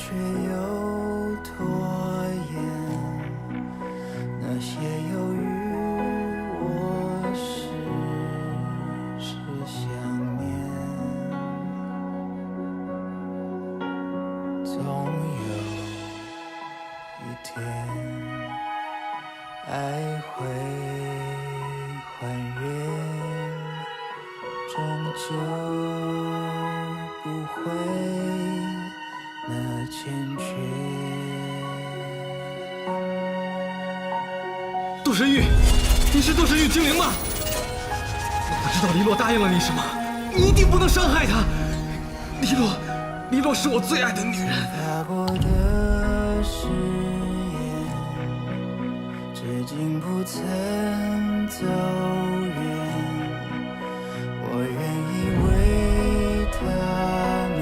却又拖延，那些犹豫我时想念，总有一天爱会还原，终究不会那坚决。杜神玉，你是杜神玉精灵吗？我不知道黎洛答应了你什么，你一定不能伤害她。黎洛是我最爱的女人。踏过的誓言，至今不曾走远。我愿意为他面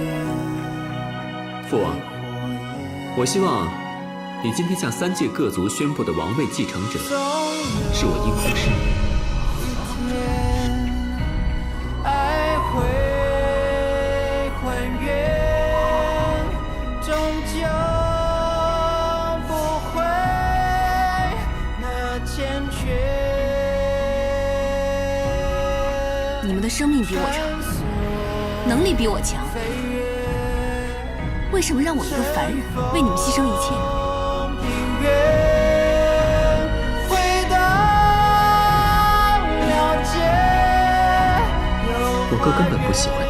父王，我希望你今天向3界各族宣布的王位继承者是我鹰夫氏。爱会还原，终究不会那坚决。你们的生命比我长，能力比我强，为什么让我一个凡人为你们牺牲一切呢？我哥根本不喜欢你。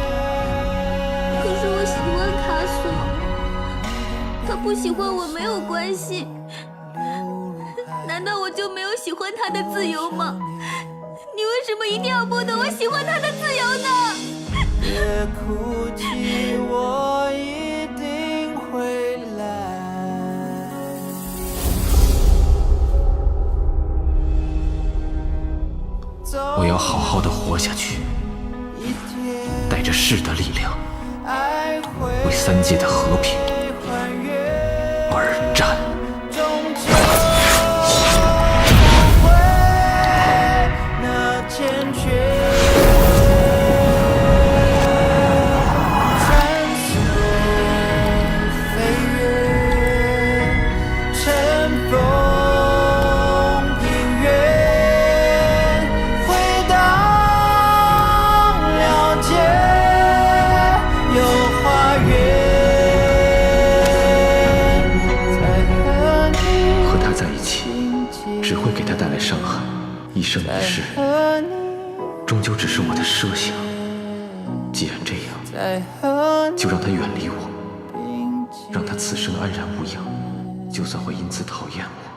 可是我喜欢卡索，他不喜欢我没有关系，难道我就没有喜欢他的自由吗？你为什么一定要剥夺我喜欢他的自由呢？别哭泣，我一定会来。我要好好的活下去，带着氏的力量，为3界的和平而战。只会给他带来伤害，一生一世，终究只是我的设想。既然这样，就让他远离我，让他此生安然无恙，就算会因此讨厌我，